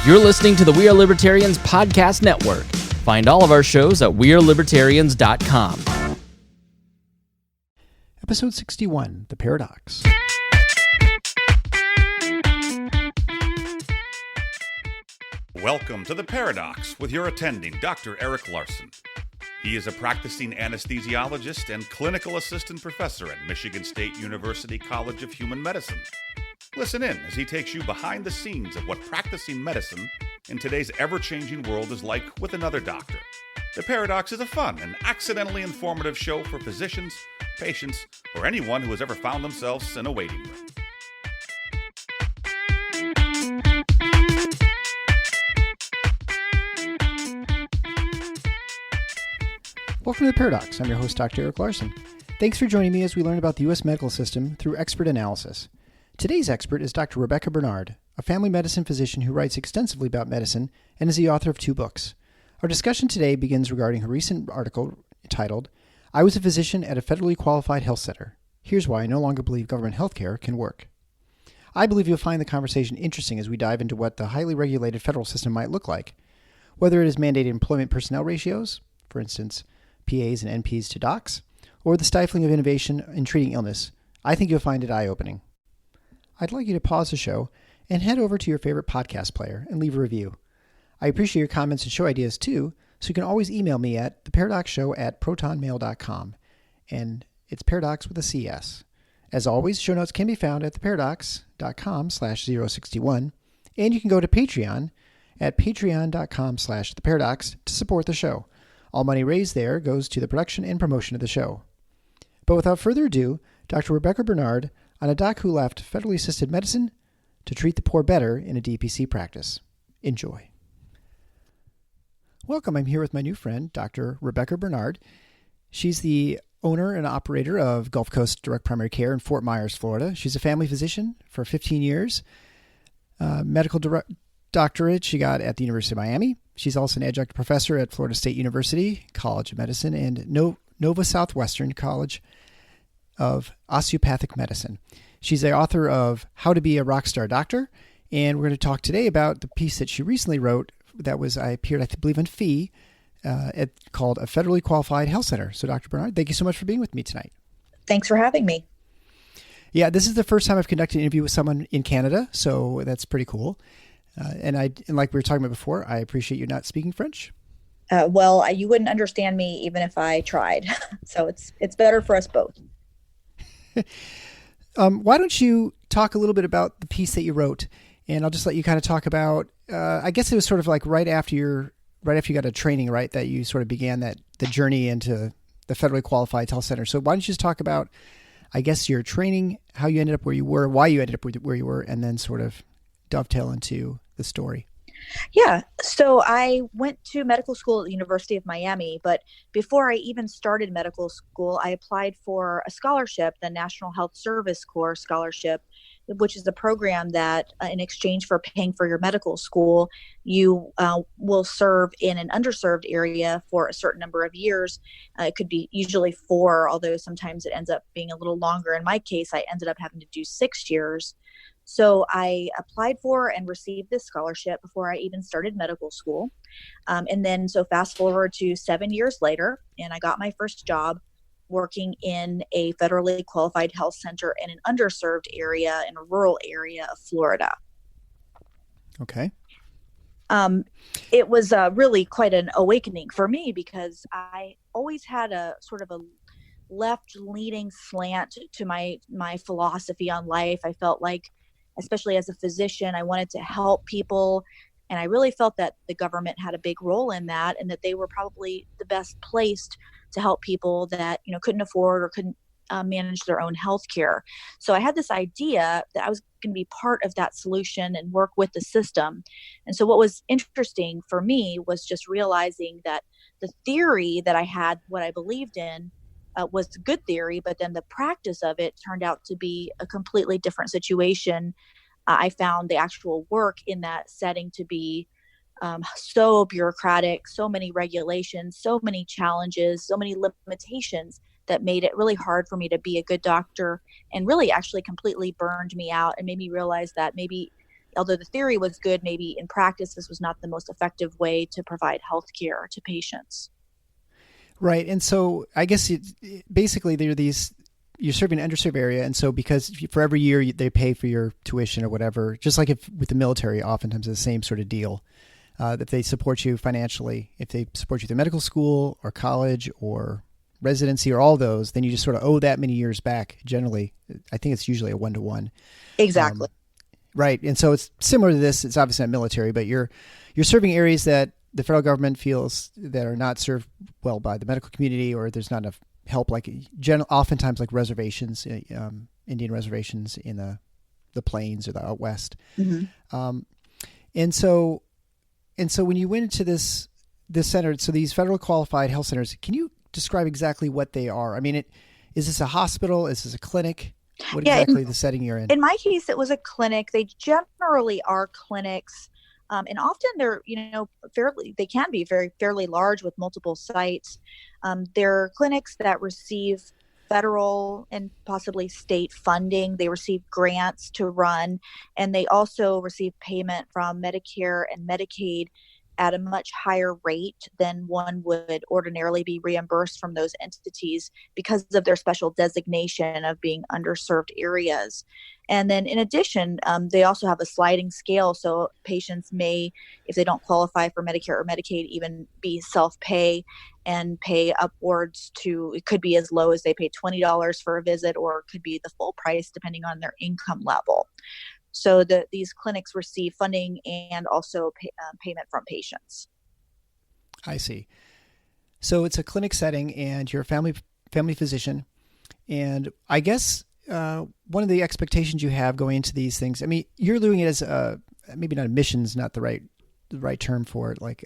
You're listening to the We Are Libertarians podcast network. Find all of our shows at wearelibertarians.com. Episode 61, The Paradox. Welcome to The Paradox with your attending, Dr. Eric Larson. He is a practicing anesthesiologist and clinical assistant professor at Michigan State University College of Human Medicine. Listen in as he takes you behind the scenes of what practicing medicine in today's ever-changing world is like with another doctor. The Paradox is a fun and accidentally informative show for physicians, patients, or anyone who has ever found themselves in a waiting room. Welcome to The Paradox. I'm your host, Dr. Eric Larson. Thanks for joining me as we learn about the U.S. medical system through expert analysis. Today's expert is Dr. Rebekah Bernard, a family medicine physician who writes extensively about medicine and is the author of 2 books. Our discussion today begins regarding her recent article titled, "I was a physician at a federally qualified health center. Here's why I no longer believe government health care can work." I believe you'll find the conversation interesting as we dive into what the highly regulated federal system might look like. Whether it is mandated employment personnel ratios, for instance, PAs and NPs to docs, or the stifling of innovation in treating illness, I think you'll find it eye-opening. I'd like you to pause the show and head over to your favorite podcast player and leave a review. I appreciate your comments and show ideas too, so you can always email me at theparadoxshow@protonmail.com, and it's paradox with a CS. As always, show notes can be found at theparadox.com/061, and you can go to Patreon at patreon.com/theparadox to support the show. All money raised there goes to the production and promotion of the show. But without further ado, Dr. Rebekah Bernard on a doc who left federally assisted medicine to treat the poor better in a DPC practice. Enjoy. Welcome. I'm here with my new friend, Dr. Rebekah Bernard. She's the owner and operator of Gulf Coast Direct Primary Care in Fort Myers, Florida. She's a family physician for 15 years. Medical doctorate she got at the University of Miami. She's also an adjunct professor at Florida State University College of Medicine and Nova Southwestern College of Osteopathic Medicine. She's the author of How to Be a Rockstar Doctor, and we're going to talk today about the piece that she recently wrote that appeared, I believe, in FEE, called A Federally Qualified Health Center. So, Dr. Bernard, thank you so much for being with me tonight. Thanks for having me. Yeah, this is the first time I've conducted an interview with someone in Canada, so that's pretty cool. And like we were talking about before, I appreciate you not speaking French. Well, you wouldn't understand me even if I tried. So it's better for us both. Why don't you talk a little bit about the piece that you wrote, and I'll just let you kind of talk about. I guess it was sort of like right after you got a training, right, that you sort of began the journey into the federally qualified health center. So why don't you just talk about, I guess, your training, how you ended up where you were, why you ended up where you were, and then sort of dovetail into the story. Yeah. So I went to medical school at the University of Miami, but before I even started medical school, I applied for a scholarship, the National Health Service Corps Scholarship, which is a program that in exchange for paying for your medical school, you will serve in an underserved area for a certain number of years. It could be usually 4, although sometimes it ends up being a little longer. In my case, I ended up having to do 6 years. So I applied for and received this scholarship before I even started medical school. And then so fast forward to 7 years later, and I got my first job working in a federally qualified health center in an underserved area in a rural area of Florida. Okay. It was really quite an awakening for me because I always had a sort of a left-leaning slant to my philosophy on life. I felt like, especially as a physician, I wanted to help people. And I really felt that the government had a big role in that and that they were probably the best placed to help people that, couldn't afford or couldn't manage their own health care. So I had this idea that I was going to be part of that solution and work with the system. And so what was interesting for me was just realizing that the theory that I had, what I believed in, was good theory, but then the practice of it turned out to be a completely different situation. I found the actual work in that setting to be so bureaucratic, so many regulations, so many challenges, so many limitations that made it really hard for me to be a good doctor and really actually completely burned me out and made me realize that maybe although the theory was good, maybe in practice, this was not the most effective way to provide health care to patients. Right. And so I guess basically you're serving an underserved area. And so because for every year they pay for your tuition or whatever, just like if with the military, oftentimes it's the same sort of deal. That they support you financially, if they support you through medical school or college or residency or all those, then you just sort of owe that many years back. Generally, I think it's usually a 1-to-1. Exactly. Right. And so it's similar to this. It's obviously not military, but you're serving areas that the federal government feels that are not served well by the medical community, or there's not enough help, like oftentimes like reservations, Indian reservations in the plains or the out west. Mm-hmm. And so when you went into this center, so these federal qualified health centers, can you describe exactly what they are? I mean, is this a hospital? Is this a clinic? What exactly the setting you're in? In my case, it was a clinic. They generally are clinics. And often they're, they can be fairly large with multiple sites. They're clinics that receive federal and possibly state funding. They receive grants to run, and they also receive payment from Medicare and Medicaid at a much higher rate than one would ordinarily be reimbursed from those entities because of their special designation of being underserved areas. And then in addition, they also have a sliding scale. So patients may, if they don't qualify for Medicare or Medicaid, even be self-pay and pay upwards to, it could be as low as they pay $20 for a visit, or it could be the full price depending on their income level. So these clinics receive funding and also payment from patients. I see. So it's a clinic setting, and you're a family physician. And I guess one of the expectations you have going into these things, I mean, you're doing it as maybe not a mission's not the right term for it, like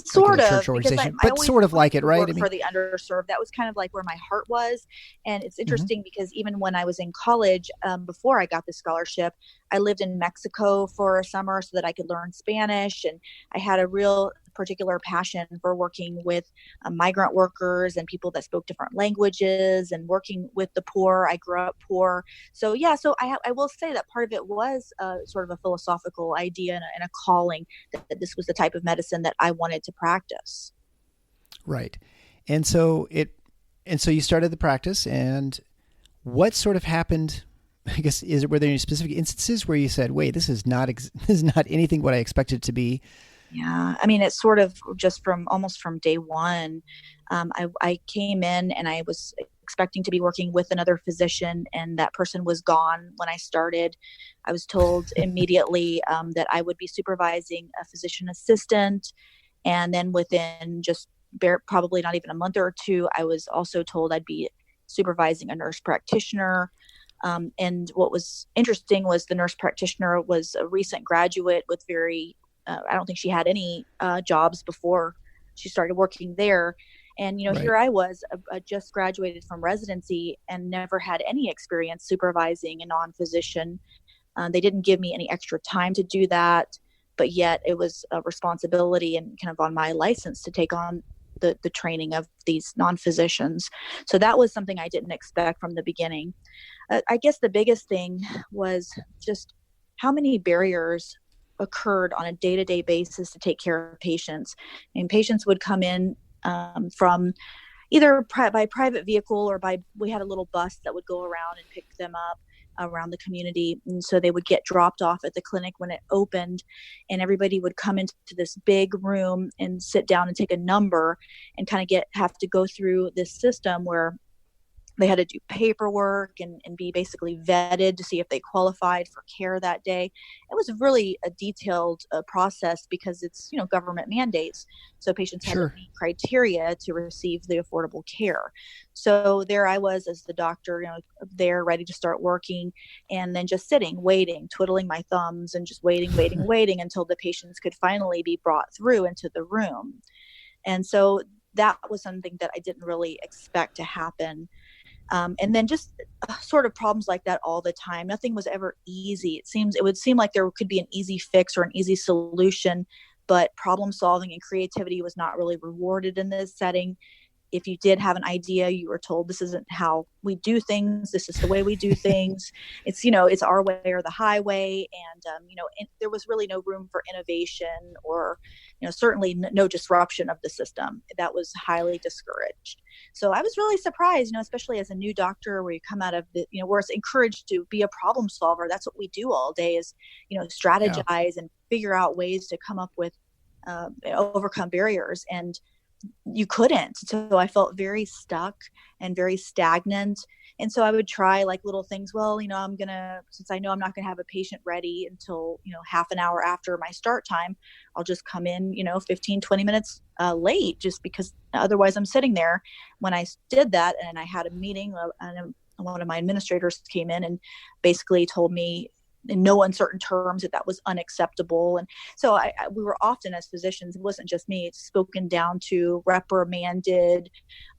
sort like of, church organization, I but sort of like it, right? For the underserved, that was kind of like where my heart was. And it's interesting because even when I was in college, before I got the scholarship, I lived in Mexico for a summer so that I could learn Spanish, and I had a real particular passion for working with migrant workers and people that spoke different languages and working with the poor. I grew up poor. So I will say that part of it was sort of a philosophical idea and a calling that this was the type of medicine that I wanted to practice. Right. And so you started the practice, and what sort of happened? I guess, were there any specific instances where you said, wait, this is not anything what I expected it to be? Yeah. I mean, it's sort of just almost from day one. I came in and I was expecting to be working with another physician, and that person was gone when I started. I was told immediately that I would be supervising a physician assistant. And then within just probably not even a month or two, I was also told I'd be supervising a nurse practitioner. And what was interesting was the nurse practitioner was a recent graduate with I don't think she had any jobs before she started working there. And, Right. Here I was, just graduated from residency and never had any experience supervising a non-physician. They didn't give me any extra time to do that, but yet it was a responsibility and kind of on my license to take on the training of these non-physicians. So that was something I didn't expect from the beginning. I guess the biggest thing was just how many barriers occurred on a day-to-day basis to take care of patients. And patients would come in from either by private vehicle or we had a little bus that would go around and pick them up around the community. And so they would get dropped off at the clinic when it opened, and everybody would come into this big room and sit down and take a number and kind of have to go through this system where they had to do paperwork and be basically vetted to see if they qualified for care that day. It was really a detailed process because it's, government mandates. So patients had to meet criteria to receive the affordable care. So there I was as the doctor, there ready to start working, and then just sitting, waiting, twiddling my thumbs and just waiting until the patients could finally be brought through into the room. And so that was something that I didn't really expect to happen. And then just sort of problems like that all the time. Nothing was ever easy. It would seem like there could be an easy fix or an easy solution, but problem solving and creativity was not really rewarded in this setting. if you did have an idea, you were told this isn't how we do things. This is the way we do things. It's, it's our way or the highway. And, there was really no room for innovation or, certainly no disruption of the system. That was highly discouraged. So I was really surprised, especially as a new doctor, where you come out of the, where it's encouraged to be a problem solver. That's what we do all day is, strategize and figure out ways to come up with, overcome barriers. And you couldn't. So I felt very stuck and very stagnant. And so I would try like little things. Well, since I know I'm not going to have a patient ready until, half an hour after my start time, I'll just come in, 15, 20 minutes late, just because otherwise I'm sitting there. When I did that and I had a meeting, and one of my administrators came in and basically told me in no uncertain terms that was unacceptable. And so we were often, as physicians, it wasn't just me, it's spoken down to, reprimanded.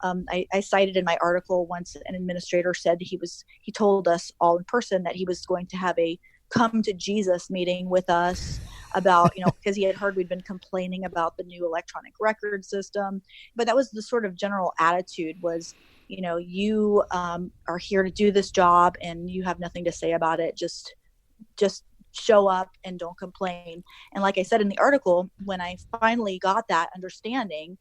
I cited in my article once an administrator said he told us all in person that he was going to have a come to Jesus meeting with us about, because he had heard we'd been complaining about the new electronic record system. But that was the sort of general attitude was, you are here to do this job and you have nothing to say about it. Just show up and don't complain. And like I said in the article, when I finally got that understanding,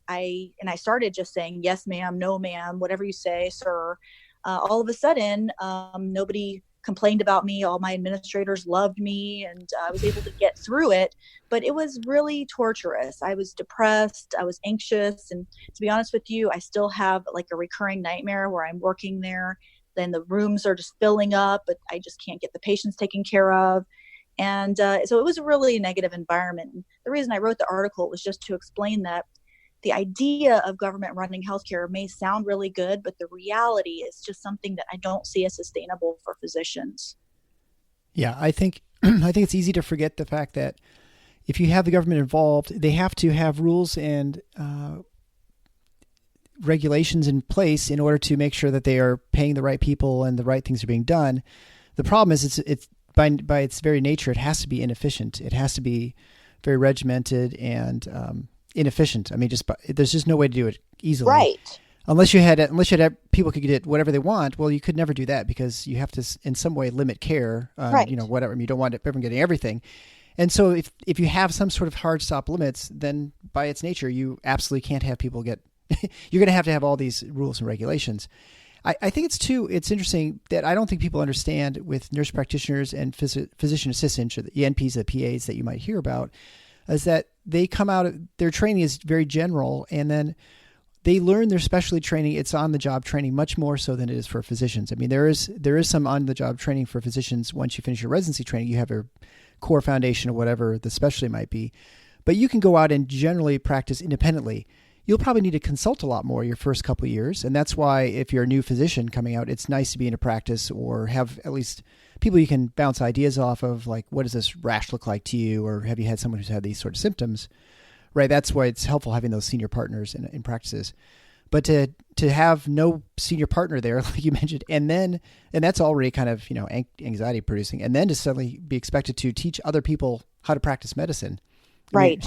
I started just saying, yes, ma'am, no, ma'am, whatever you say, sir. All of a sudden, nobody complained about me. All my administrators loved me and I was able to get through it. But it was really torturous. I was depressed. I was anxious. And to be honest with you, I still have like a recurring nightmare where I'm working there. Then the rooms are just filling up, but I just can't get the patients taken care of. And so it was a really negative environment. And the reason I wrote the article was just to explain that the idea of government running healthcare may sound really good, but the reality is just something that I don't see as sustainable for physicians. Yeah, I think it's easy to forget the fact that if you have the government involved, they have to have rules and regulations in place in order to make sure that they are paying the right people and the right things are being done. The problem is it's by its very nature, it has to be inefficient. It has to be very regimented and inefficient. I mean, there's just no way to do it easily. Right. Unless you had people could get whatever they want. Well, you could never do that because you have to in some way limit care. Right. Whatever. I mean, you don't want everyone getting everything. And so if you have some sort of hard stop limits, then by its nature, you absolutely can't have people get you're going to have all these rules and regulations. I think it's interesting that I don't think people understand with nurse practitioners and physician assistants or the ENPs, the PAs that you might hear about, is that they come out, their training is very general, and then they learn their specialty training. It's on-the-job training much more so than it is for physicians. I mean, there is some on-the-job training for physicians. Once you finish your residency training, you have your core foundation or whatever the specialty might be. But you can go out and generally practice independently. You'll probably need to consult a lot more your first couple of years. And that's why if you're a new physician coming out, it's nice to be in a practice or have at least people you can bounce ideas off of, like, what does this rash look like to you? Or have you had someone who's had these sort of symptoms? Right. That's why it's helpful having those senior partners in practices. But to have no senior partner there, like you mentioned, and that's already kind of, anxiety producing. And then to suddenly be expected to teach other people how to practice medicine. Right.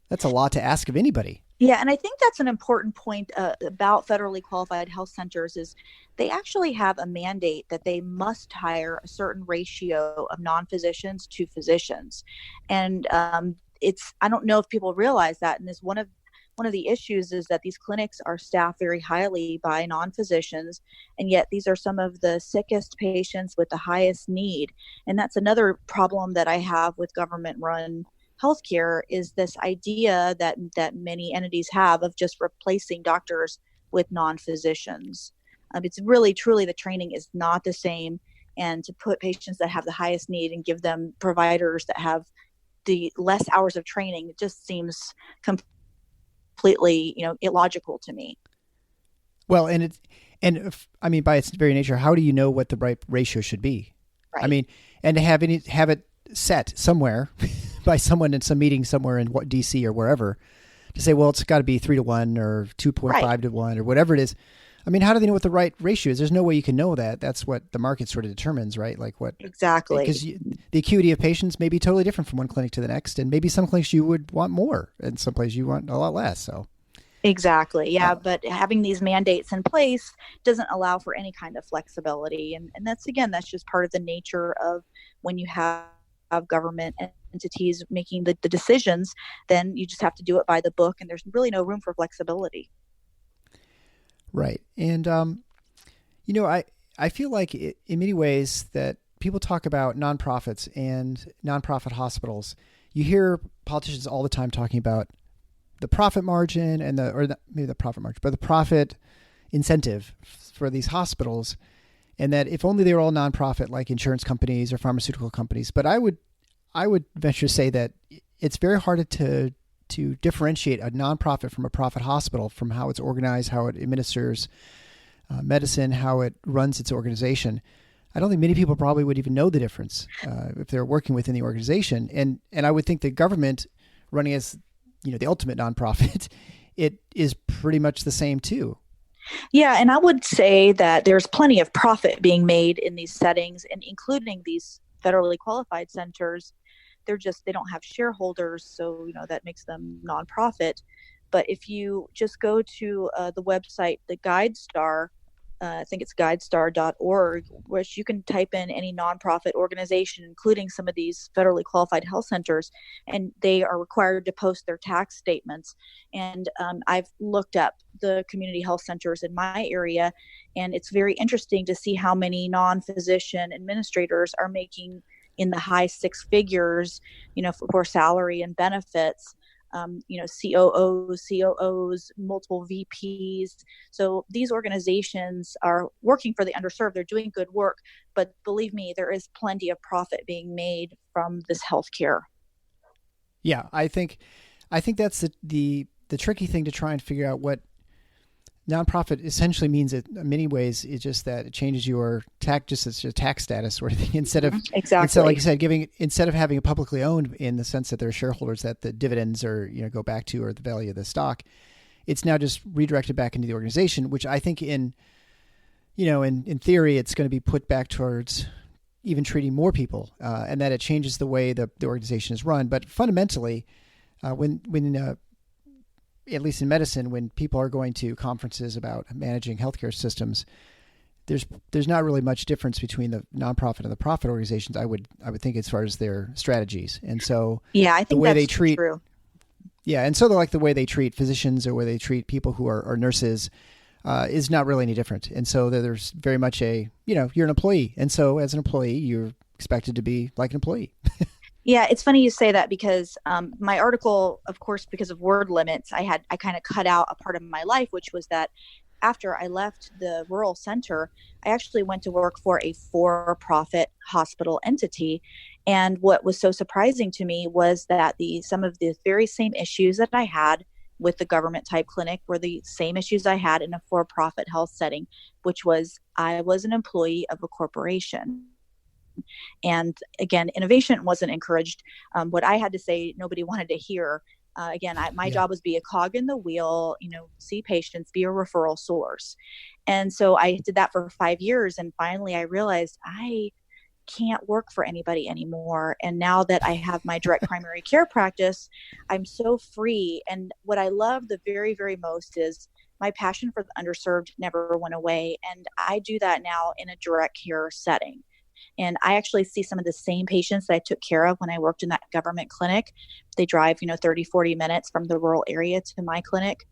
That's a lot to ask of anybody. Yeah, and I think that's an important point about federally qualified health centers is they actually have a mandate that they must hire a certain ratio of non-physicians to physicians. And I don't know if people realize that. And one of the issues is that these clinics are staffed very highly by non-physicians, and yet these are some of the sickest patients with the highest need. And that's another problem that I have with government-run healthcare is this idea that many entities have of just replacing doctors with non-physicians. It's really, truly, the training is not the same. And to put patients that have the highest need and give them providers that have the less hours of training, it just seems completely, illogical to me. Well, by its very nature, how do you know what the right ratio should be? Right. I mean, and to have it set somewhere by someone in some meeting somewhere in DC or wherever to say, well, it's got to be 3-1 or 2.5 to 1 or whatever it is. I mean, how do they know what the right ratio is? There's no way you can know that. That's what the market sort of determines, right? Like what exactly? Because the acuity of patients may be totally different from one clinic to the next, and maybe some clinics you would want more, and some places you want a lot less. So Exactly. Yeah. But having these mandates in place doesn't allow for any kind of flexibility. And that's just part of the nature of when you have government entities making the decisions, then you just have to do it by the book. And there's really no room for flexibility. Right. And, I feel like in many ways that people talk about nonprofits and nonprofit hospitals. You hear politicians all the time talking about the profit margin and maybe the profit margin, but the profit incentive for these hospitals, and that if only they were all nonprofit like insurance companies or pharmaceutical companies. But I would venture to say that it's very hard to differentiate a nonprofit from a profit hospital, from how it's organized, how it administers medicine, how it runs its organization. I don't think many people probably would even know the difference if they're working within the organization. And I would think the government running as the ultimate nonprofit, it is pretty much the same too. Yeah, and I would say that there's plenty of profit being made in these settings, and including these federally qualified centers. They don't have shareholders, so that makes them nonprofit. But if you just go to the website, the GuideStar, I think it's guidestar.org, which you can type in any nonprofit organization, including some of these federally qualified health centers, and they are required to post their tax statements. And I've looked up the community health centers in my area, and it's very interesting to see how many non-physician administrators are making in the high six figures, for salary and benefits. COOs, multiple VPs. So these organizations are working for the underserved. They're doing good work, but believe me, there is plenty of profit being made from this healthcare. Yeah, I think that's the tricky thing to try and figure out. What nonprofit essentially means in many ways is just that it changes your tax status sort of thing. Instead of like you said, instead of having it publicly owned in the sense that there are shareholders that the dividends are go back to, or the value of the stock, it's now just redirected back into the organization, which I think in theory it's going to be put back towards even treating more people, and that it changes the way the organization is run. But fundamentally, when at least in medicine, when people are going to conferences about managing healthcare systems, there's not really much difference between the nonprofit and the profit organizations. I would think, as far as their strategies. And so I think the way that's they treat true. Yeah, and so the way they treat physicians or where they treat people who are nurses is not really any different. And so there's very much you're an employee, and so as an employee, you're expected to be like an employee. Yeah, it's funny you say that, because my article, of course, because of word limits, I kind of cut out a part of my life, which was that after I left the rural center, I actually went to work for a for-profit hospital entity. And what was so surprising to me was that some of the very same issues that I had with the government type clinic were the same issues I had in a for-profit health setting, which was I was an employee of a corporation. And again, innovation wasn't encouraged. What I had to say, nobody wanted to hear. My job was be a cog in the wheel, see patients, be a referral source. And so I did that for 5 years. And finally, I realized I can't work for anybody anymore. And now that I have my direct primary care practice, I'm so free. And what I love the very, very most is my passion for the underserved never went away. And I do that now in a direct care setting. And I actually see some of the same patients that I took care of when I worked in that government clinic. They drive, 30, 40 minutes from the rural area to my clinic.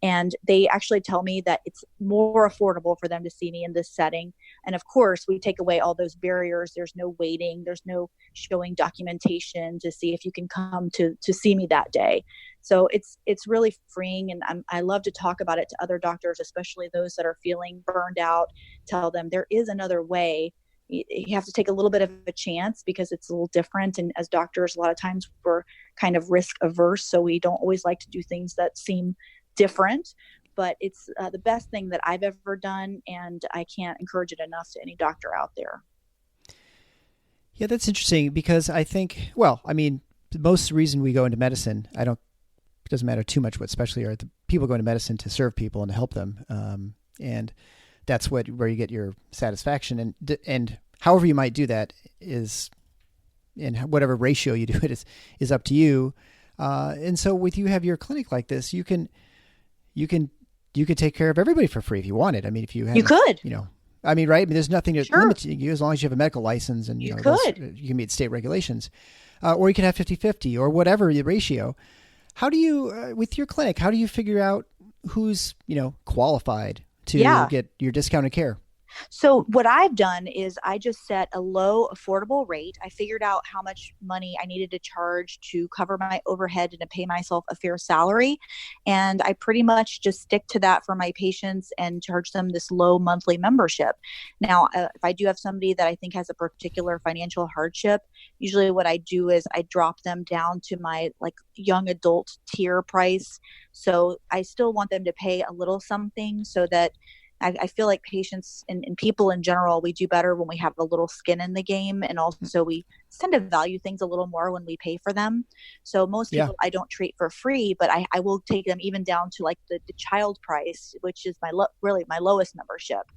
And they actually tell me that it's more affordable for them to see me in this setting. And of course, we take away all those barriers. There's no waiting. There's no showing documentation to see if you can come to see me that day. So it's really freeing. And I love to talk about it to other doctors, especially those that are feeling burned out. Tell them there is another way. You have to take a little bit of a chance because it's a little different. And as doctors, a lot of times we're kind of risk averse. So we don't always like to do things that seem different, but it's the best thing that I've ever done. And I can't encourage it enough to any doctor out there. Yeah, that's interesting, because I think, most reason we go into medicine, it doesn't matter too much what specialty are. The people go into medicine to serve people and to help them. And that's where you get your satisfaction, and however you might do that is, in whatever ratio you do it is up to you. And so with you have your clinic like this, you can you could take care of everybody for free if you wanted. I mean, if you had, You could. I mean, right? I mean, there's nothing to Sure. limit you as long as you have a medical license and You those- could. you can meet state regulations, or you can have 50-50 or whatever the ratio. How do you, with your clinic, how do you figure out who's qualified to Yeah. get your discounted care? So what I've done is I just set a low affordable rate. I figured out how much money I needed to charge to cover my overhead and to pay myself a fair salary. And I pretty much just stick to that for my patients and charge them this low monthly membership. Now, if I do have somebody that I think has a particular financial hardship, usually what I do is I drop them down to my like young adult tier price. So I still want them to pay a little something so that I feel like patients and people in general, we do better when we have a little skin in the game. And also we tend to value things a little more when we pay for them. So most people I don't treat for free, but I will take them even down to like the child price, which is really my lowest membership.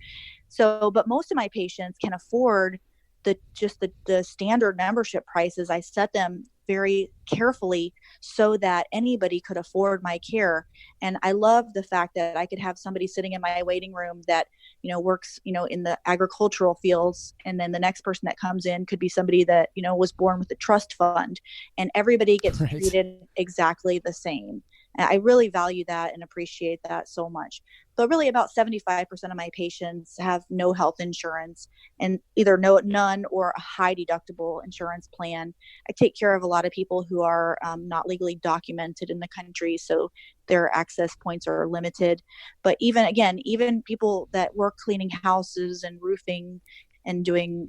So, but most of my patients can afford the standard membership prices. I set them very carefully so that anybody could afford my care. And I love the fact that I could have somebody sitting in my waiting room that, works, in the agricultural fields. And then the next person that comes in could be somebody that, was born with a trust fund, and everybody gets Right. treated exactly the same. And I really value that and appreciate that so much. But really about 75% of my patients have no health insurance, and either none or a high deductible insurance plan. I take care of a lot of people who are not legally documented in the country, so their access points are limited. But even people that work cleaning houses and roofing and doing,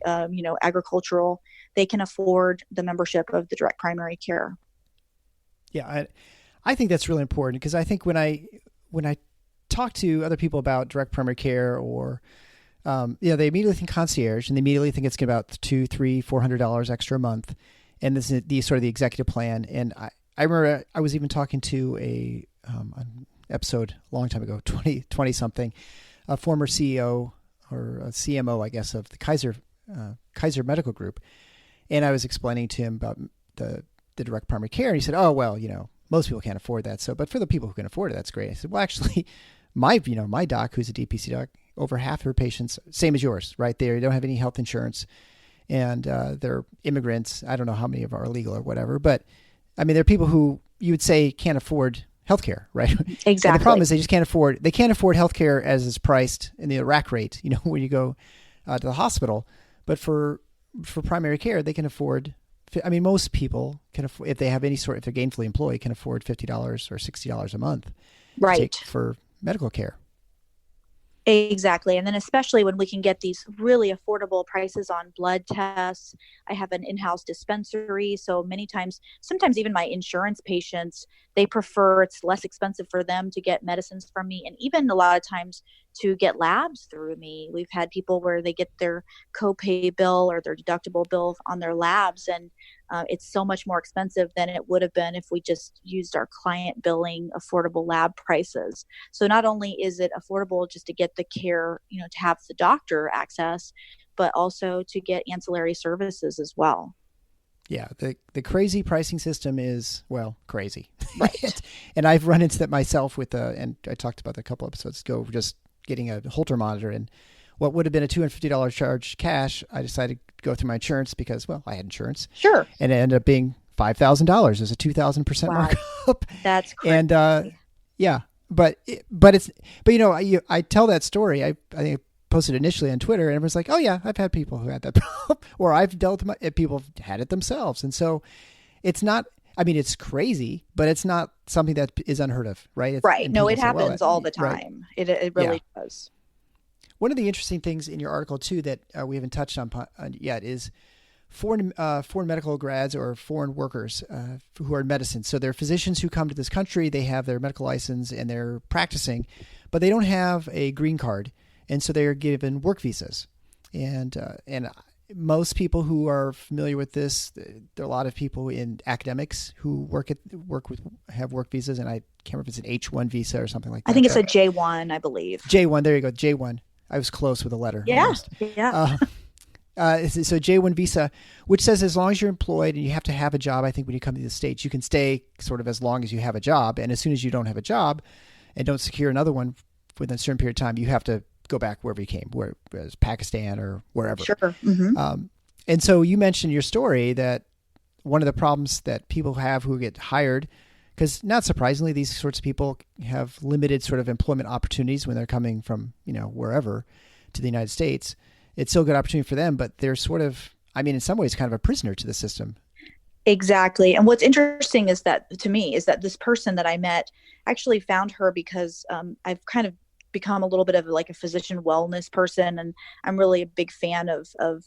agricultural, they can afford the membership of the direct primary care. Yeah, I think that's really important, because I think when I talk to other people about direct primary care or, they immediately think concierge, and they immediately think it's about $200, $300, $400 extra a month. And this is the sort of the executive plan. And I remember I was even talking to an episode a long time ago, 20 something, a former CEO or a CMO, I guess, of the Kaiser Medical Group. And I was explaining to him about the direct primary care. And he said, oh, well, most people can't afford that. So, but for the people who can afford it, that's great. I said, well, actually, my doc, who's a DPC doc, over half her patients, same as yours, right? They don't have any health insurance, and they're immigrants. I don't know how many of them are illegal or whatever, but I mean, there are people who you would say can't afford healthcare, right? Exactly. And the problem is they can't afford healthcare as it's priced in the rack rate, when you go to the hospital. But for primary care, they can afford. I mean, most people can afford, if they have if they're gainfully employed, can afford $50 or $60 a month, Right. for medical care. Exactly. And then especially when we can get these really affordable prices on blood tests. I have an in-house dispensary. So sometimes even my insurance patients, they prefer, it's less expensive for them to get medicines from me. And even a lot of times to get labs through me. We've had people where they get their copay bill or their deductible bill on their labs. And it's so much more expensive than it would have been if we just used our client billing affordable lab prices. So not only is it affordable just to get the care, to have the doctor access, but also to get ancillary services as well. Yeah, the crazy pricing system is, well, crazy. Right. And I've run into that myself and I talked about that a couple episodes ago, just getting a Holter monitor, and what would have been a $250 charge cash, I decided to go through my insurance because, well, I had insurance. Sure. And it ended up being $5,000 as a 2,000% markup. That's crazy. And I tell that story. I think I posted initially on Twitter, and everyone's like, oh yeah, I've had people who had that problem, or I've dealt with people have had it themselves. And so it's not, I mean, it's crazy, but it's not something that is unheard of, right? Right. No, it happens all the time. Right. It really does. One of the interesting things in your article too that we haven't touched on yet is foreign medical grads or foreign workers who are in medicine. So they're physicians who come to this country, they have their medical license and they're practicing, but they don't have a green card. And so they are given work visas. And most people who are familiar with this, there are a lot of people in academics who have work visas, and I can't remember if it's an H1 visa or something like that. I think it's a J1, I believe. J1, there you go, J1. I was close with a letter. Yeah, almost. yeah. So J1 visa, which says as long as you're employed and you have to have a job, I think when you come to the States, you can stay sort of as long as you have a job. And as soon as you don't have a job, and don't secure another one within a certain period of time, you have to go back wherever you came, where it was Pakistan or wherever. Sure. Mm-hmm. And so you mentioned your story that one of the problems that people have who get hired, because not surprisingly, these sorts of people have limited sort of employment opportunities when they're coming from, wherever to the United States. It's still a good opportunity for them, but they're sort of, in some ways, kind of a prisoner to the system. Exactly. And what's interesting is that, to me, is that this person that I met, actually found her because I've kind of become a little bit of like a physician wellness person. And I'm really a big fan of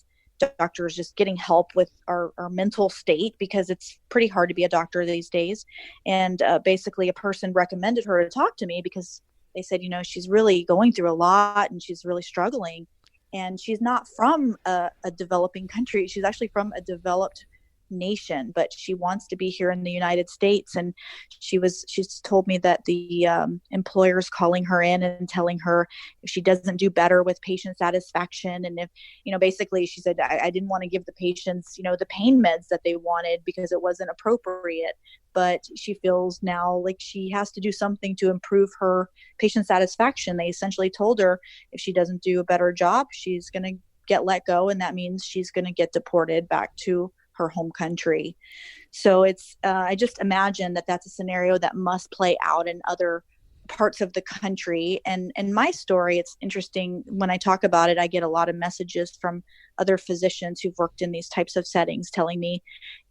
doctors just getting help with our mental state, because it's pretty hard to be a doctor these days. And basically a person recommended her to talk to me because they said, she's really going through a lot and she's really struggling. And she's not from a developing country. She's actually from a developed nation, but she wants to be here in the United States. And she's told me that the employer's calling her in and telling her if she doesn't do better with patient satisfaction, and if basically she said, I didn't want to give the patients the pain meds that they wanted because it wasn't appropriate, but she feels now like she has to do something to improve her patient satisfaction. They essentially told her if she doesn't do a better job, she's going to get let go, and that means she's going to get deported back to her home country. So it's I just imagine that that's a scenario that must play out in other parts of the country. And my story, it's interesting when I talk about it, I get a lot of messages from other physicians who've worked in these types of settings telling me,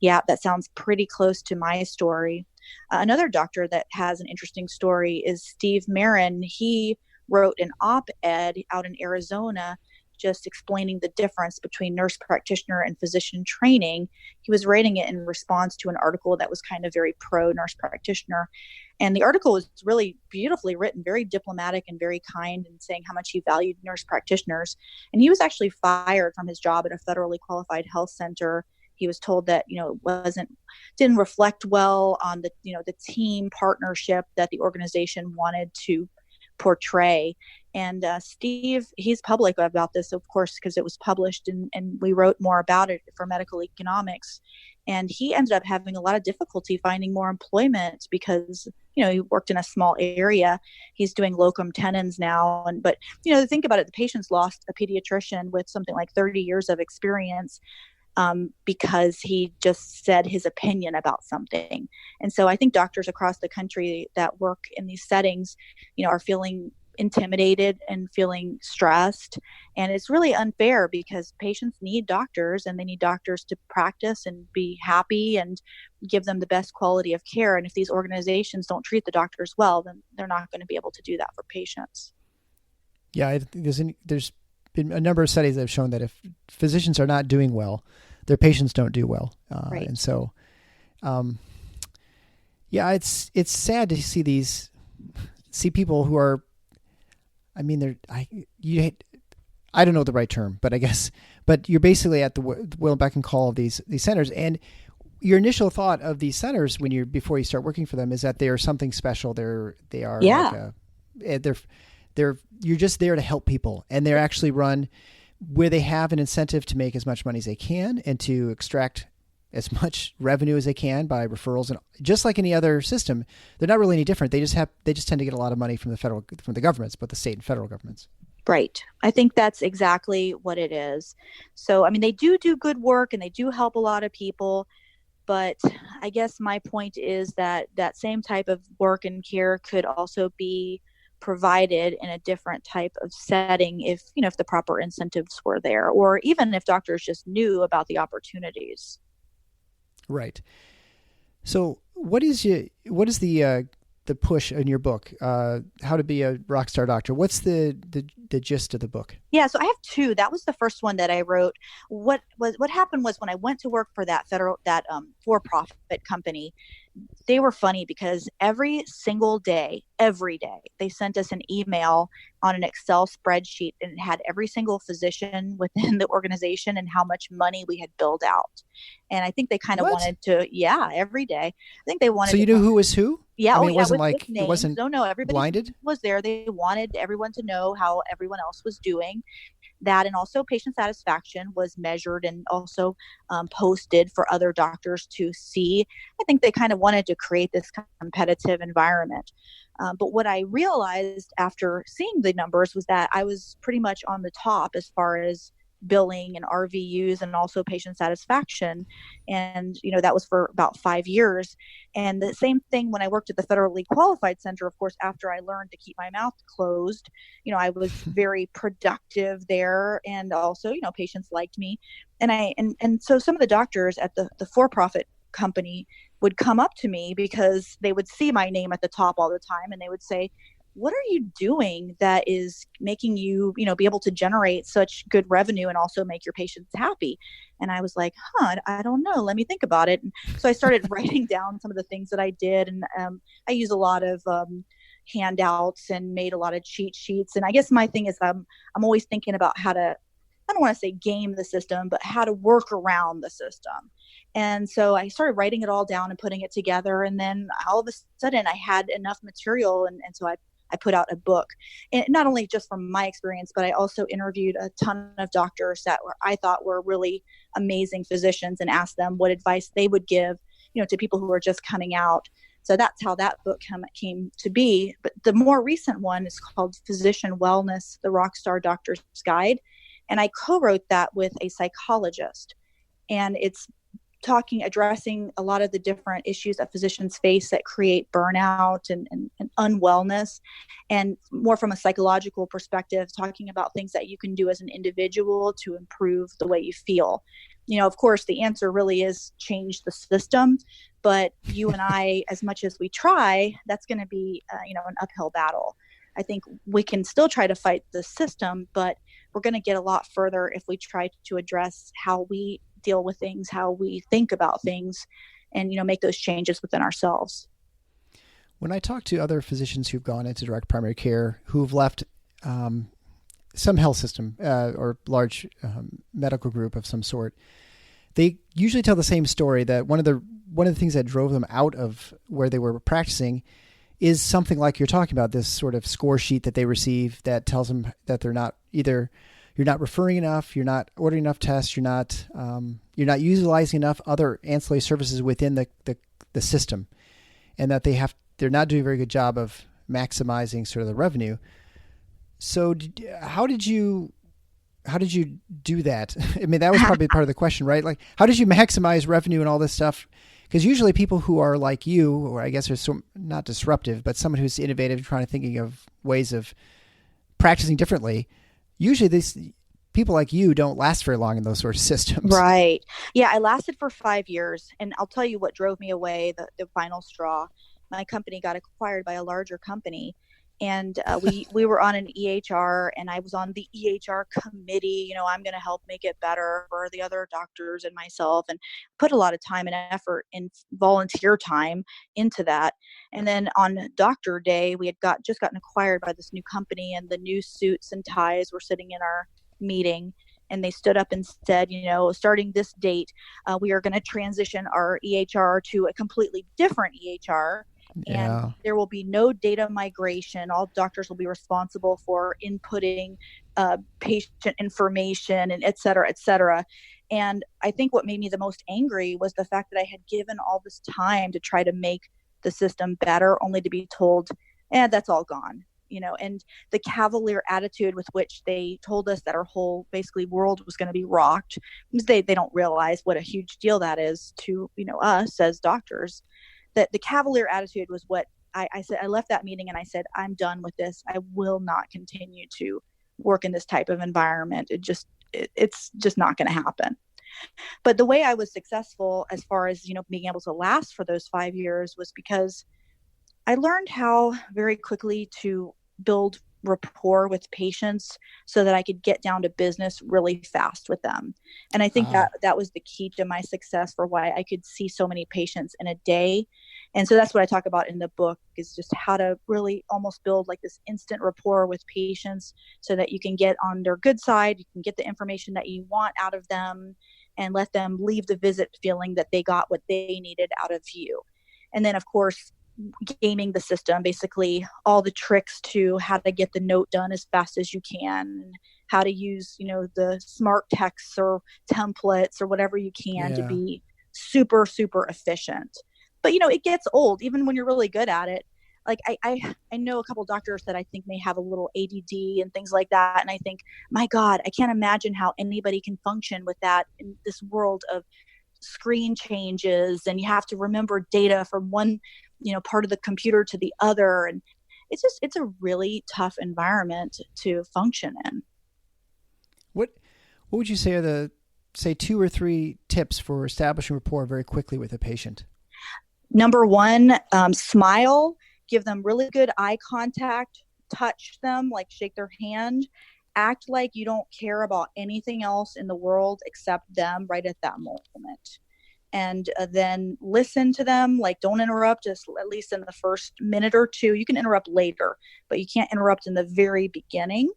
yeah, that sounds pretty close to my story. Another doctor that has an interesting story is Steve Marin. He wrote an op-ed out in Arizona just explaining the difference between nurse practitioner and physician training. He was writing it in response to an article that was kind of very pro nurse practitioner. And the article was really beautifully written, very diplomatic and very kind, and saying how much he valued nurse practitioners. And he was actually fired from his job at a federally qualified health center. He was told that, didn't reflect well on the team partnership that the organization wanted to portray. And Steve, he's public about this, of course, because it was published and we wrote more about it for Medical Economics. And he ended up having a lot of difficulty finding more employment because, he worked in a small area. He's doing locum tenens now. But think about it, the patients lost a pediatrician with something like 30 years of experience because he just said his opinion about something. And so I think doctors across the country that work in these settings, are feeling intimidated and feeling stressed. And it's really unfair because patients need doctors, and they need doctors to practice and be happy and give them the best quality of care. And if these organizations don't treat the doctors well, then they're not going to be able to do that for patients. Yeah, there's been a number of studies that have shown that if physicians are not doing well, their patients don't do well. Right. And so, it's sad to see people who are, I don't know the right term, but you're basically at the will and beck and call of these centers. And your initial thought of these centers before you start working for them is that they are something special. They are, you're just there to help people, and they're actually run where they have an incentive to make as much money as they can and to extract as much revenue as they can by referrals. And just like any other system, they're not really any different. They just tend to get a lot of money from the governments, but the state and federal governments. Right. I think that's exactly what it is. So, they do good work and they do help a lot of people, but I guess my point is that same type of work and care could also be provided in a different type of setting if the proper incentives were there, or even if doctors just knew about the opportunities. Right. So what is the push in your book, How to Be a Rockstar Doctor? What's the gist of the book? Yeah, so I have two. That was the first one that I wrote. What happened was when I went to work for that for-profit company, they were funny because every day, they sent us an email on an Excel spreadsheet, and it had every single physician within the organization and how much money we had billed out. And I think they kind of wanted to, every day. I think they wanted. So you knew who was who? Yeah, it wasn't like it wasn't. No, everybody blinded. Was there. They wanted everyone to know how everyone else was doing. that, and also patient satisfaction was measured and also posted for other doctors to see. I think they kind of wanted to create this competitive environment. But what I realized after seeing the numbers was that I was pretty much on the top as far as billing and RVUs and also patient satisfaction. And, that was for about 5 years. And the same thing when I worked at the Federally Qualified Center, of course, after I learned to keep my mouth closed, I was very productive there. And also, patients liked me. And so some of the doctors at the for-profit company would come up to me because they would see my name at the top all the time. And they would say, what are you doing that is making you, be able to generate such good revenue and also make your patients happy? And I was like, I don't know. Let me think about it. And so I started writing down some of the things that I did. And I use a lot of handouts and made a lot of cheat sheets. And I guess my thing is I'm always thinking about how to, I don't want to say game the system, but how to work around the system. And so I started writing it all down and putting it together. And then all of a sudden I had enough material. And so I put out a book, and not only just from my experience, but I also interviewed a ton of doctors that I thought were really amazing physicians and asked them what advice they would give, to people who are just coming out. So that's how that book came to be. But the more recent one is called Physician Wellness, the Rockstar Doctor's Guide. And I co-wrote that with a psychologist, and it's addressing a lot of the different issues that physicians face that create burnout and unwellness, and more from a psychological perspective, talking about things that you can do as an individual to improve the way you feel. Of course, the answer really is change the system, but you and I, as much as we try, that's going to be, an uphill battle. I think we can still try to fight the system, but we're going to get a lot further if we try to address how we deal with things, how we think about things, and make those changes within ourselves. When I talk to other physicians who've gone into direct primary care, who've left some health system or large medical group of some sort, they usually tell the same story, that one of the things that drove them out of where they were practicing is something like you're talking about, this sort of score sheet that they receive that tells them that they're not either. You're not referring enough. You're not ordering enough tests. You're not utilizing enough other ancillary services within the system, and that they're not doing a very good job of maximizing sort of the revenue. So how did you do that? I mean, that was probably part of the question, right? Like, how did you maximize revenue and all this stuff? Because usually people who are like you, or I guess are not disruptive, but someone who's innovative, trying to thinking of ways of practicing differently, usually these people like you don't last very long in those sort of systems. Right. Yeah, I lasted for 5 years. And I'll tell you what drove me away, the final straw. My company got acquired by a larger company. And we were on an EHR, and I was on the EHR committee. I'm going to help make it better for the other doctors and myself, and put a lot of time and effort and volunteer time into that. And then on doctor day, we had just gotten acquired by this new company, and the new suits and ties were sitting in our meeting. And they stood up and said, starting this date, we are going to transition our EHR to a completely different EHR. Yeah. And there will be no data migration. All doctors will be responsible for inputting patient information, and et cetera, et cetera. And I think what made me the most angry was the fact that I had given all this time to try to make the system better, only to be told, that's all gone. And the cavalier attitude with which they told us that our whole basically world was going to be rocked, because they don't realize what a huge deal that is to, us as doctors. That the cavalier attitude was what I said. I left that meeting and I said, I'm done with this. I will not continue to work in this type of environment. It's just not going to happen. But the way I was successful as far as, being able to last for those 5 years was because I learned how very quickly to build rapport with patients so that I could get down to business really fast with them. And I think that was the key to my success for why I could see so many patients in a day. And so that's what I talk about in the book, is just how to really almost build like this instant rapport with patients so that you can get on their good side, you can get the information that you want out of them, and let them leave the visit feeling that they got what they needed out of you. And then, of course, gaming the system, basically all the tricks to how to get the note done as fast as you can, how to use, the smart texts or templates or whatever you can to Yeah. be super, super efficient. But, it gets old, even when you're really good at it. Like I know a couple of doctors that I think may have a little ADD and things like that. And I think, my God, I can't imagine how anybody can function with that in this world of screen changes, and you have to remember data from one, part of the computer to the other. And it's a really tough environment to function in. What would you say are the, say, 2 or 3 tips for establishing rapport very quickly with a patient? Number one, smile, give them really good eye contact, touch them, like shake their hand, act like you don't care about anything else in the world except them right at that moment. And then listen to them, like don't interrupt, just at least in the first minute or two. You can interrupt later, but you can't interrupt in the very beginning.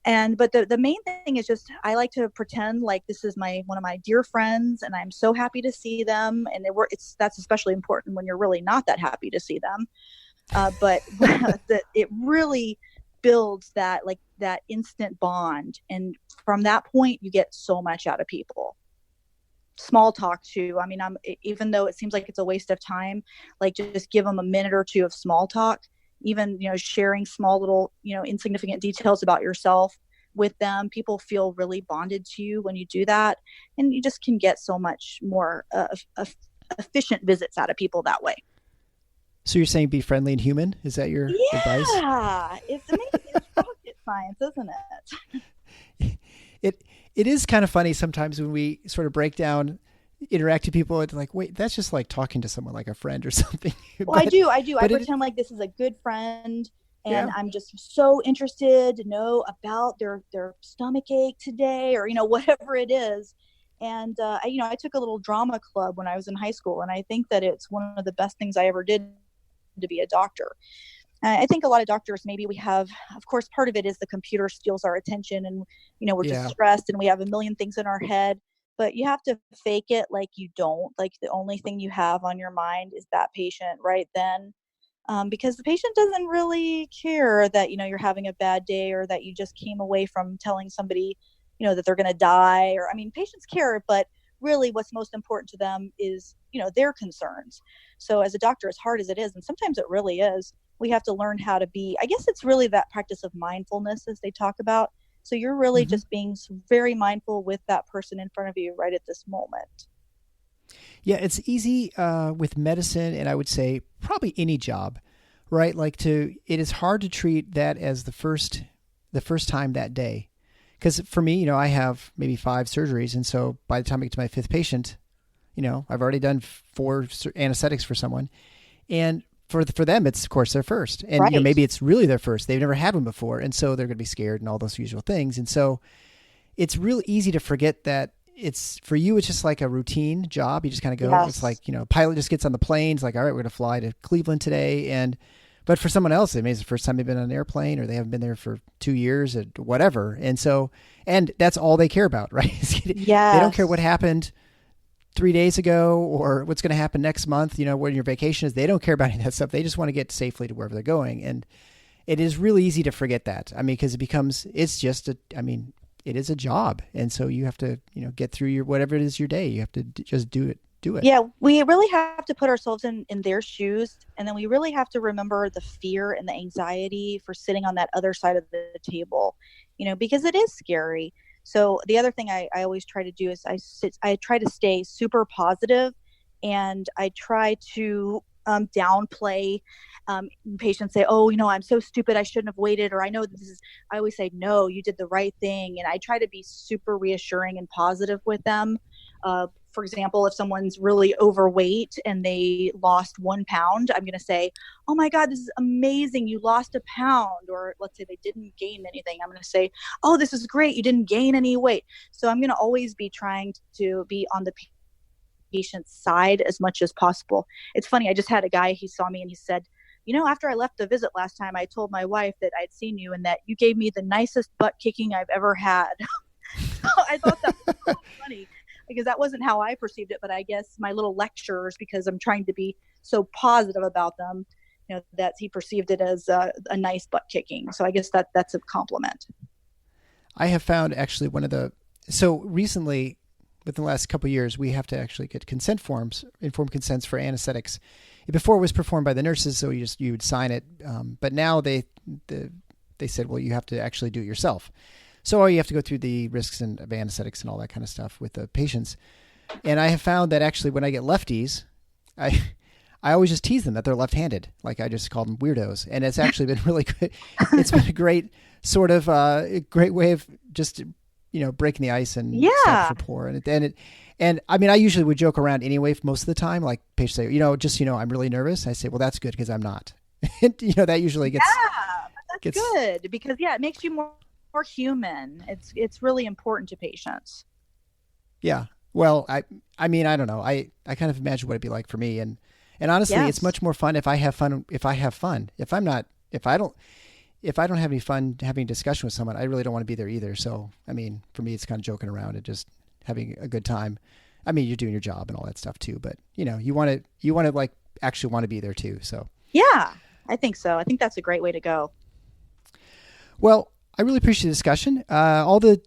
But the main thing is just, I like to pretend like this is one of my dear friends, and I'm so happy to see them. And that's especially important when you're really not that happy to see them. But it really builds that instant bond. And from that point, you get so much out of people. Small talk too. I mean, even though it seems like it's a waste of time, like just give them a minute or two of small talk. Even, sharing small little, insignificant details about yourself with them. People feel really bonded to you when you do that. And you just can get so much more efficient visits out of people that way. So you're saying be friendly and human? Is that your advice? Yeah, it's amazing. It's rocket science, isn't it? It is kind of funny sometimes when we sort of break down interactive people. It's like, wait, that's just like talking to someone like a friend or something. Well, I do. I pretend like this is a good friend, and I'm just so interested to know about their stomach ache today, or whatever it is. And I took a little drama club when I was in high school, and I think that it's one of the best things I ever did to be a doctor. I think a lot of doctors, maybe we have, of course, part of it is the computer steals our attention, and we're just stressed, and we have a million things in our head. But you have to fake it like you don't. Like the only thing you have on your mind is that patient right then. Because the patient doesn't really care that, you're having a bad day, or that you just came away from telling somebody, that they're going to die. Or, I mean, patients care, but really what's most important to them is, their concerns. So as a doctor, as hard as it is, and sometimes it really is, we have to learn how to be, I guess it's really that practice of mindfulness as they talk about. So you're really just being very mindful with that person in front of you right at this moment. Yeah, it's easy with medicine, and I would say probably any job, right? Like it is hard to treat that as the first time that day. Because for me, I have maybe 5 surgeries. And so by the time I get to my 5th patient, I've already done 4 anesthetics for someone. And for them, it's of course their first. And right. Maybe it's really their first. They've never had one before. And so they're going to be scared and all those usual things. And so it's real easy to forget that for you, it's just like a routine job. You just kind of go, Yes. It's like, pilot just gets on the plane. It's like, all right, we're going to fly to Cleveland today. But for someone else, maybe it's the first time they've been on an airplane, or they haven't been there for 2 years, or whatever. And that's all they care about, right? Yes. They don't care what happened 3 days ago or what's going to happen next month, when your vacation is. They don't care about any of that stuff. They just want to get safely to wherever they're going. And it is really easy to forget that. I mean, because it is a job. And so you have to, get through whatever it is your day. You have to just do it. Yeah, we really have to put ourselves in their shoes. And then we really have to remember the fear and the anxiety for sitting on that other side of the table, because it is scary. So the other thing I always try to do is I try to stay super positive, and I try to downplay. Patients say, oh, I'm so stupid, I shouldn't have waited. Or I know I always say, no, you did the right thing. And I try to be super reassuring and positive with them. For example, if someone's really overweight and they lost 1 pound, I'm going to say, oh my God, this is amazing. You lost a pound. Or let's say they didn't gain anything. I'm going to say, oh, this is great. You didn't gain any weight. So I'm going to always be trying to be on the patient's side as much as possible. It's funny. I just had a guy, he saw me and he said, after I left the visit last time, I told my wife that I'd seen you and that you gave me the nicest butt kicking I've ever had. So I thought that was so funny, because that wasn't how I perceived it. But I guess my little lectures, because I'm trying to be so positive about them, that he perceived it as a nice butt kicking. So I guess that's a compliment. I have found actually so recently, within the last couple of years, we have to actually get consent forms, informed consents for anesthetics. Before it was performed by the nurses, so you would sign it. But now they said, well, you have to actually do it yourself. So you have to go through the risks of anesthetics and all that kind of stuff with the patients. And I have found that actually when I get lefties, I always just tease them that they're left-handed. Like I just call them weirdos. And it's actually been really good. It's been a great sort of a great way of just, breaking the ice and establish rapport. And I mean, I usually would joke around anyway most of the time. Like patients say, I'm really nervous. I say, well, that's good because I'm not. That usually gets... Yeah, that's good because it makes you more human. It's really important to patients. Yeah. Well, I mean, I don't know. I kind of imagine what it'd be like for me. And honestly, It's much more fun if I have fun. If I don't have any fun having a discussion with someone, I really don't want to be there either. So, I mean, for me, it's kind of joking around and just having a good time. I mean, you're doing your job and all that stuff too, but you want to like actually want to be there too. So, yeah, I think so. I think that's a great way to go. Well, I really appreciate the discussion. All the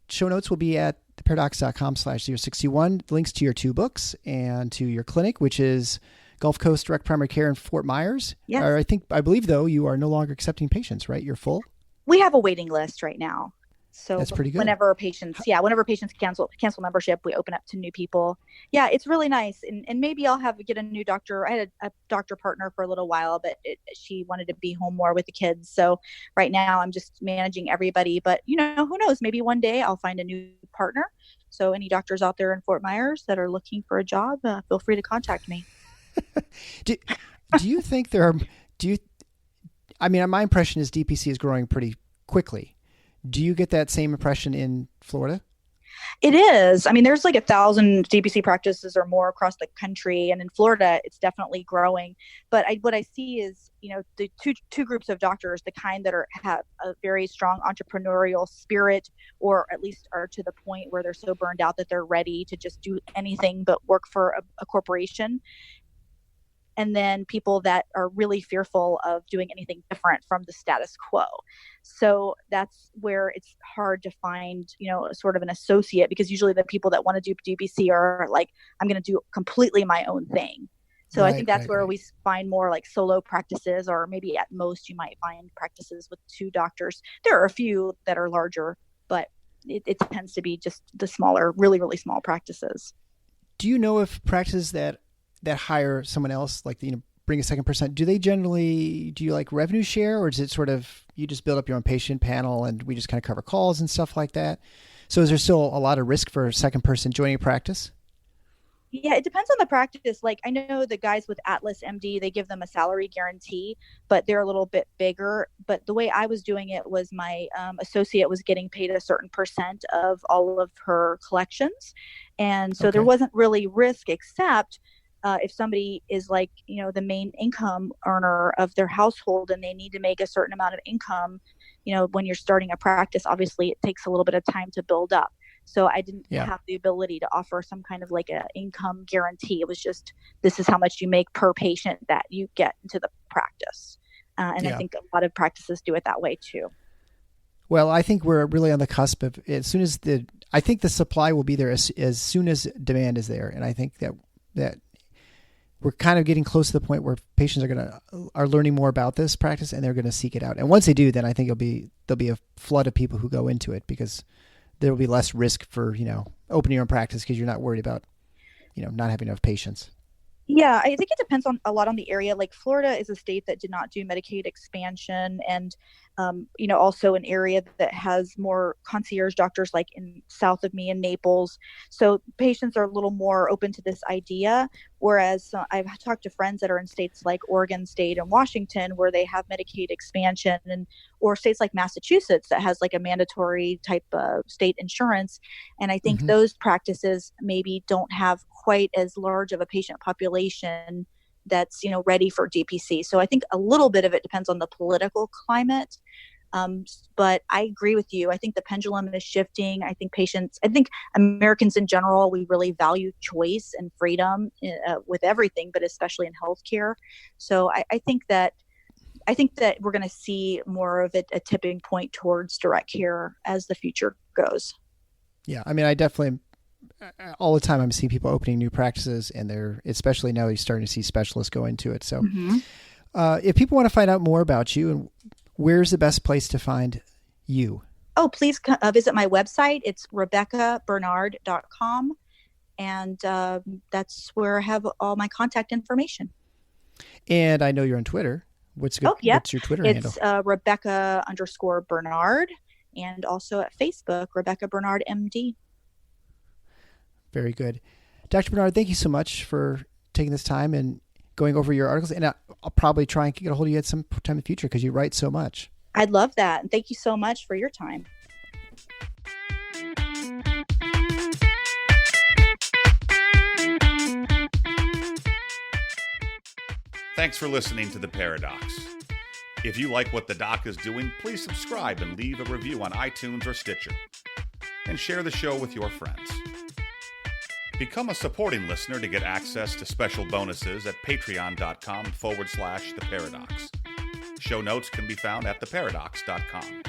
show notes will be at theparadox.com/061. Links to your 2 books and to your clinic, which is Gulf Coast Direct Primary Care in Fort Myers. Yes. I believe though, you are no longer accepting patients, right? You're full? We have a waiting list right now. So that's pretty good. Whenever patients cancel membership, we open up to new people. Yeah, it's really nice. And maybe I'll get a new doctor. I had a doctor partner for a little while, but she wanted to be home more with the kids. So right now I'm just managing everybody. But who knows? Maybe one day I'll find a new partner. So any doctors out there in Fort Myers that are looking for a job, feel free to contact me. Do you think my impression is DPC is growing pretty quickly. Do you get that same impression in Florida? It is. I mean, there's like 1,000 DPC practices or more across the country. And in Florida, it's definitely growing. But what I see is, the two groups of doctors, the kind that have a very strong entrepreneurial spirit, or at least are to the point where they're so burned out that they're ready to just do anything but work for a corporation. And then people that are really fearful of doing anything different from the status quo. So that's where it's hard to find, sort of an associate, because usually the people that want to do DPC are like, I'm going to do completely my own thing. So I think that's where we find more like solo practices, or maybe at most you might find practices with 2 doctors. There are a few that are larger, but it tends to be just the smaller, really, really small practices. Do you know if practices that hire someone else, like, bring a second person, do you like revenue share, or is it sort of, you just build up your own patient panel and we just kind of cover calls and stuff like that? So is there still a lot of risk for a second person joining a practice? Yeah, it depends on the practice. Like, I know the guys with Atlas MD, they give them a salary guarantee, but they're a little bit bigger. But the way I was doing it was my associate was getting paid a certain percent of all of her collections. And so there wasn't really risk, except if somebody is like, the main income earner of their household and they need to make a certain amount of income, when you're starting a practice, obviously it takes a little bit of time to build up. So I didn't have the ability to offer some kind of like a income guarantee. It was just, this is how much you make per patient that you get into the practice. I think a lot of practices do it that way too. Well, I think we're really on the cusp of, I think the supply will be there as soon as demand is there. And I think that we're kind of getting close to the point where patients are learning more about this practice and they're going to seek it out. And once they do, then I think there'll be a flood of people who go into it, because there will be less risk for, opening your own practice because you're not worried about, not having enough patients. Yeah, I think it depends on a lot on the area. Like Florida is a state that did not do Medicaid expansion, and also an area that has more concierge doctors, like in south of me in Naples. So patients are a little more open to this idea. Whereas I've talked to friends that are in states like Oregon State and Washington, where they have Medicaid expansion, or states like Massachusetts that has like a mandatory type of state insurance. And I think those practices maybe don't have quite as large of a patient population that's, ready for DPC. So I think a little bit of it depends on the political climate. But I agree with you. I think the pendulum is shifting. I think Americans in general, we really value choice and freedom with everything, but especially in healthcare. So I think that I think that we're going to see more of a tipping point towards direct care as the future goes. Yeah, I mean, I definitely, all the time I'm seeing people opening new practices, and especially now you're starting to see specialists go into it. So if people want to find out more about you, and where's the best place to find you? Oh, please visit my website. It's RebekahBernard.com. And that's where I have all my contact information. And I know you're on Twitter. What's good? Oh, yeah. What's your Twitter handle? It's Rebekah_Bernard, and also at Facebook, Rebekah Bernard MD. Very good. Dr. Bernard, thank you so much for taking this time and going over your articles. And I'll probably try and get a hold of you at some time in the future because you write so much. I'd love that. And thank you so much for your time. Thanks for listening to The Paradox. If you like what the doc is doing, please subscribe and leave a review on iTunes or Stitcher. And share the show with your friends. Become a supporting listener to get access to special bonuses at patreon.com/theparadox. Show notes can be found at theparadox.com.